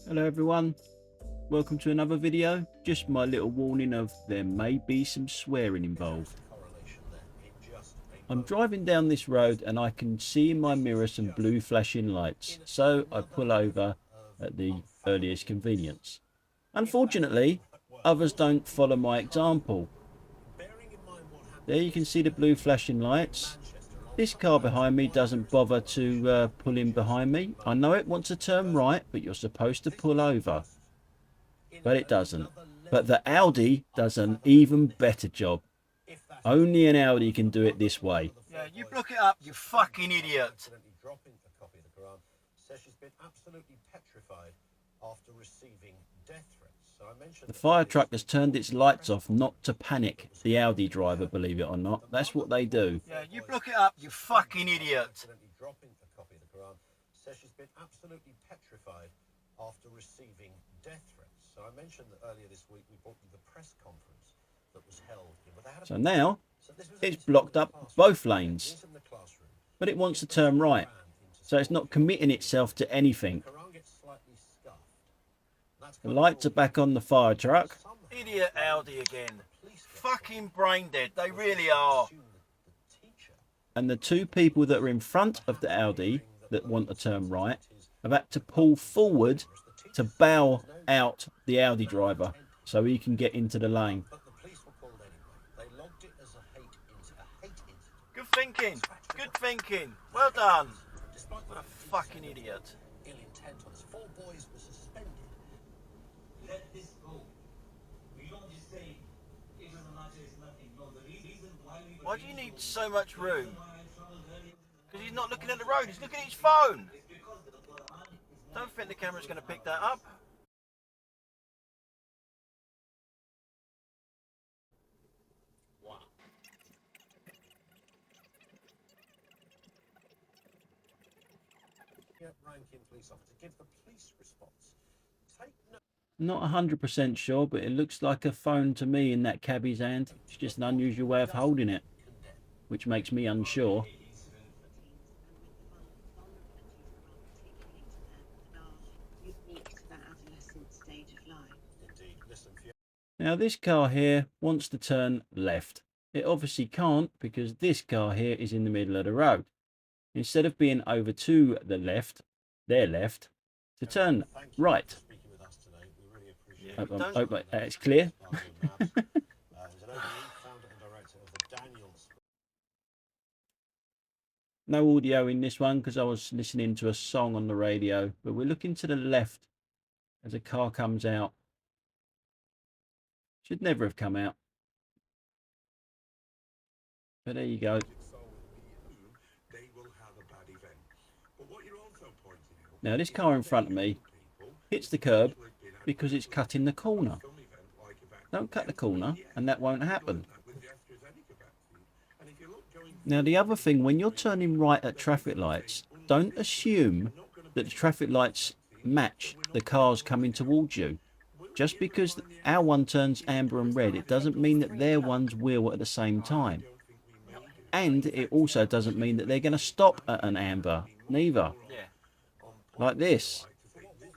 Hello everyone, welcome to another video. Just my little warning of there may be some swearing involved. I'm driving down this road and I can see in my mirror some blue flashing lights, so I pull over at the earliest convenience. Unfortunately, others don't follow my example. There you can see the blue flashing lights. This car behind me doesn't bother to pull in behind me. I know it wants to turn right, but you're supposed to pull over. But it doesn't. But the Audi does an even better job. Only an Audi can do it this way. Yeah, you block it up, you fucking idiot. The fire truck has turned its lights off not to panic the Audi driver, believe it or not. That's what they do. Yeah, you block it up, you fucking idiot. Says she's been absolutely petrified after receiving death threats. So I mentioned that earlier this week we brought you the press conference that was held. So now it's blocked up both lanes, but it wants to turn right, so it's not committing itself to anything. The lights are back on the fire truck. Idiot Audi again. Fucking brain dead, they really are. And the two people that are in front of the Audi that want to turn right have had to pull forward to bow out the Audi driver so he can get into the lane. Good thinking, good thinking. Well done. What a fucking idiot. Four boys were suspended. Let this go. We don't just say it doesn't matter, it's nothing. No, the reason why we were... Why do you need so much room? Because he's not looking at the road, he's looking at his phone. Don't think the camera's going to pick that up. Wow. Ranking police officer, give the police response. Not 100% sure, but it looks like a phone to me in that cabbie's hand. It's just an unusual way of holding it, which makes me unsure. Now this car here wants to turn left. It obviously can't because this car here is in the middle of the road. Instead of being over to the left, their left, to turn right. Hope it's clear. No audio in this one because I was listening to a song on the radio, but we're looking to the left as a car comes out. Should never have come out. But there you go. Now this car in front of me hits the curb because it's cutting the corner. Don't cut the corner and that won't happen. Now the other thing, when you're turning right at traffic lights, don't assume that the traffic lights match the cars coming towards you. Just because our one turns amber and red, it doesn't mean that their ones will at the same time. And it also doesn't mean that they're going to stop at an amber, neither. Like this.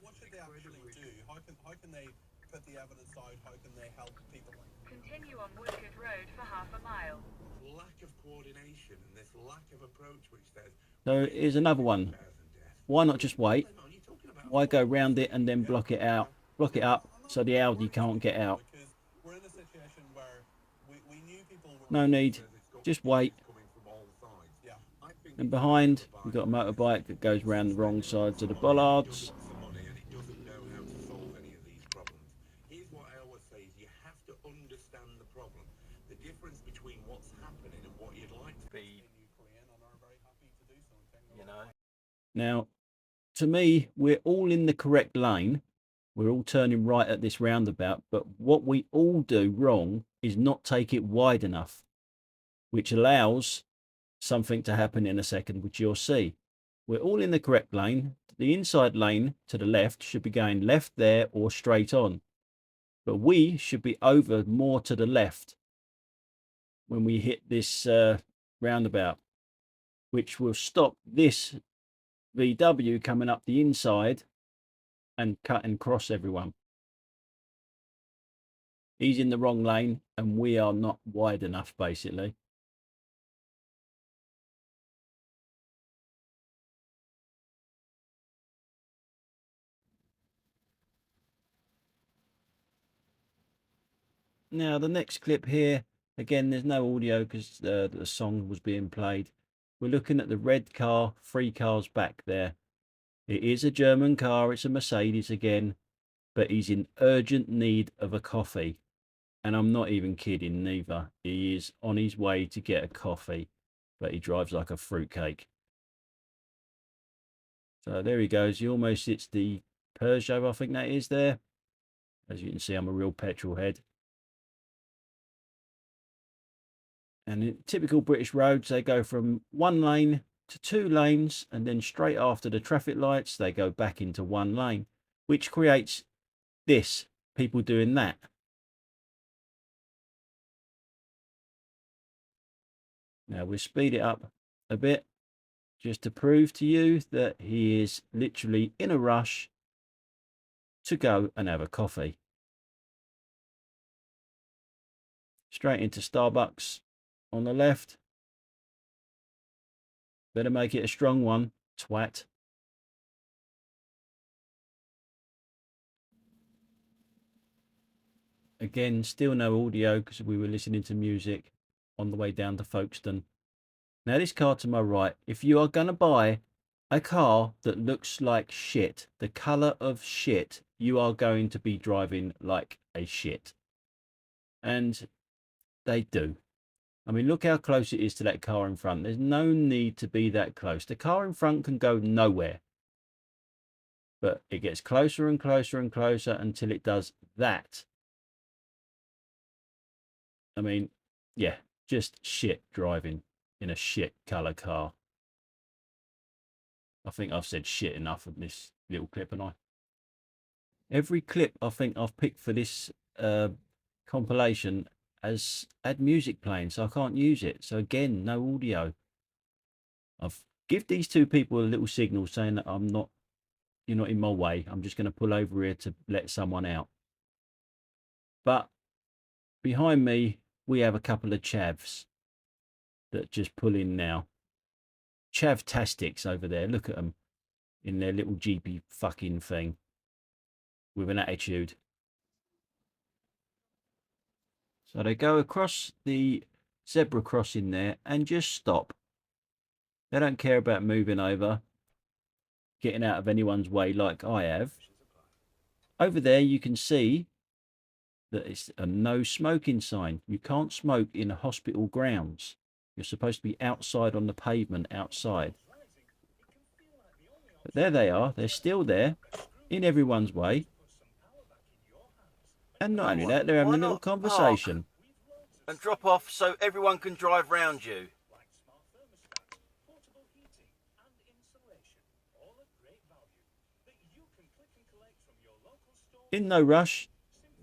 What should they actually do? How can they put the evidence out? How can they help people? Continue on Woodcote Road for half a mile. Lack of coordination and this lack of approach which there's... So here's another one. Why not just wait? Why go round it and then block it out? Block it up so the Audi can't get out. We're in a situation where we knew people were... No need. Just wait. And behind, we've got a motorbike that goes round the wrong sides of the bollards. Here's what I always say, is you have to understand the problem. The difference between what's happening and what you'd like to be. You know. Now, to me, we're all in the correct lane. We're all turning right at this roundabout, but what we all do wrong is not take it wide enough, which allows something to happen in a second, which you'll see. We're all in the correct lane. The inside lane to the left should be going left there or straight on, but we should be over more to the left when we hit this roundabout, which will stop this VW coming up the inside and cut and cross everyone. He's in the wrong lane and we are not wide enough, basically. Now, the next clip here, again, there's no audio because the song was being played. We're looking at the red car, 3 cars back there. It is a German car, it's a Mercedes again, but he's in urgent need of a coffee. And I'm not even kidding neither. He is on his way to get a coffee, but he drives like a fruitcake. So there he goes. He almost hits the Peugeot, I think that is there. As you can see, I'm a real petrol head. And in typical British roads, they go from 1 lane to 2 lanes, and then straight after the traffic lights, they go back into 1 lane, which creates this, people doing that. Now we'll speed it up a bit just to prove to you that he is literally in a rush to go and have a coffee. Straight into Starbucks on the left. Better make it a strong one, twat. Again, still no audio because we were listening to music on the way down to Folkestone. Now this car to my right, if you are going to buy a car that looks like shit, the colour of shit, you are going to be driving like a shit. And they do. I mean, look how close it is to that car in front. There's no need to be that close. The car in front can go nowhere. But it gets closer and closer and closer until it does that. I mean, yeah, just shit driving in a shit colour car. I think I've said shit enough of this little clip, and every clip I think I've picked for this compilation has had music playing, so I can't use it. So again, no audio. I've give these 2 people a little signal saying that you're not in my way. I'm just going to pull over here to let someone out. But behind me, we have a couple of chavs that just pull in now. Chavtastics over there. Look at them in their little jeepy fucking thing with an attitude. So they go across the zebra crossing there and just stop. They don't care about moving over, getting out of anyone's way like I have. Over there you can see that it's a no smoking sign. You can't smoke in hospital grounds. You're supposed to be outside on the pavement outside. But there they are. They're still there in everyone's way. And not only that, they're having a little conversation. And drop off so everyone can drive round you. In no rush.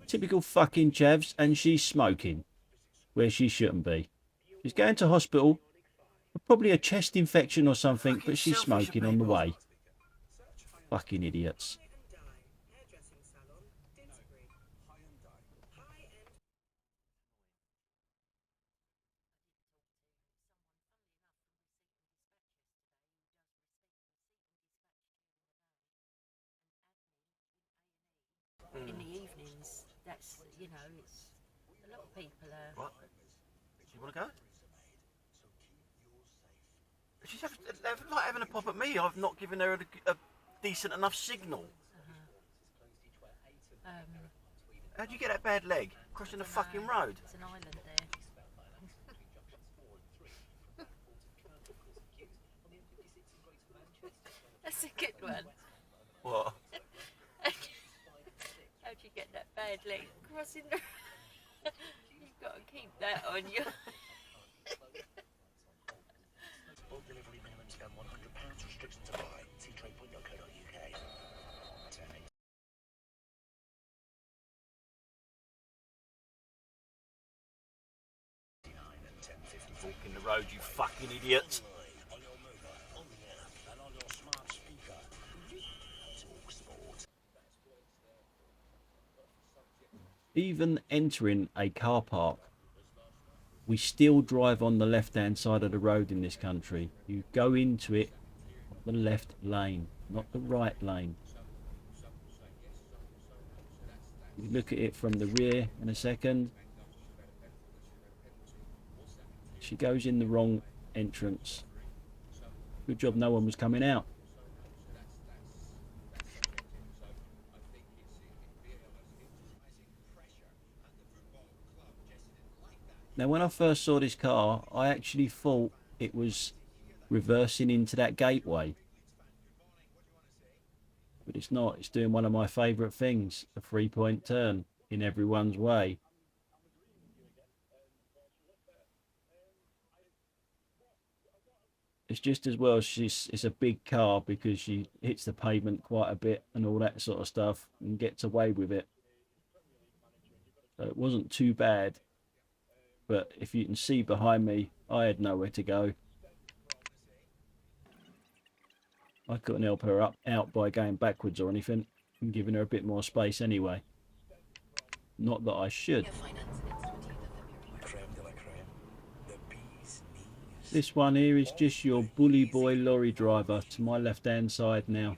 Typical fucking chavs, and she's smoking where she shouldn't be. She's going to hospital for probably a chest infection or something, but she's smoking on the way. Fucking idiots. In the evenings, that's, you know, it's a lot of people are... What? Do you want to go? She's like having a pop at me. I've not given her a decent enough signal. How'd you get that bad leg? Crossing the fucking road? There's an island there. That's a good one. What? How'd you get that bad leg crossing the... You've got to keep that on you. All delivery minimum spend £100. Restrictions apply. See trade.co.uk. Walk in the road, you fucking idiot. On your mobile, on the app, and on your smart speaker. Talk Sport. even entering a car park, we still drive on the left hand side of the road in this country. You go into it the left lane, not the right lane. You look at it from the rear in a second. She goes in the wrong entrance. Good job no one was coming out. Now when I first saw this car, I actually thought it was reversing into that gateway. But it's not. It's doing one of my favourite things, a 3-point turn in everyone's way. It's just as well it's a big car because she hits the pavement quite a bit and all that sort of stuff and gets away with it. So it wasn't too bad. But if you can see behind me, I had nowhere to go. I couldn't help her out by going backwards or anything. I'm giving her a bit more space anyway. Not that I should. This one here is just your bully boy lorry driver to my left hand side now.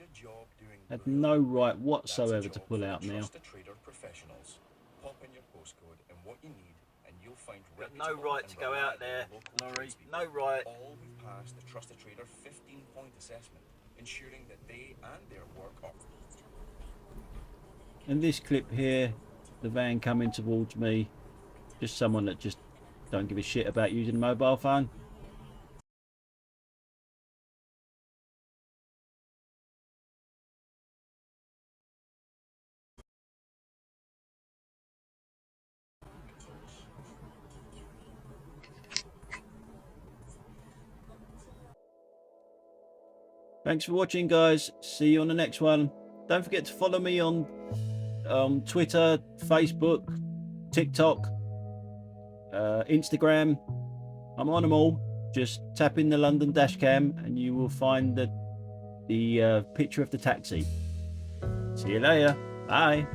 Had no right whatsoever to pull out now. Got no right to go out there, lorry. No right. All we've passed the Trusted Trader 15-point assessment, ensuring that they and their work are. In this clip here, the van coming towards me, just someone that just don't give a shit about using a mobile phone. Thanks for watching, guys. See you on the next one. Don't forget to follow me on Twitter, Facebook, TikTok, Instagram. I'm on them all. Just tap in the London dashcam and you will find the picture of the taxi. See you later. Bye.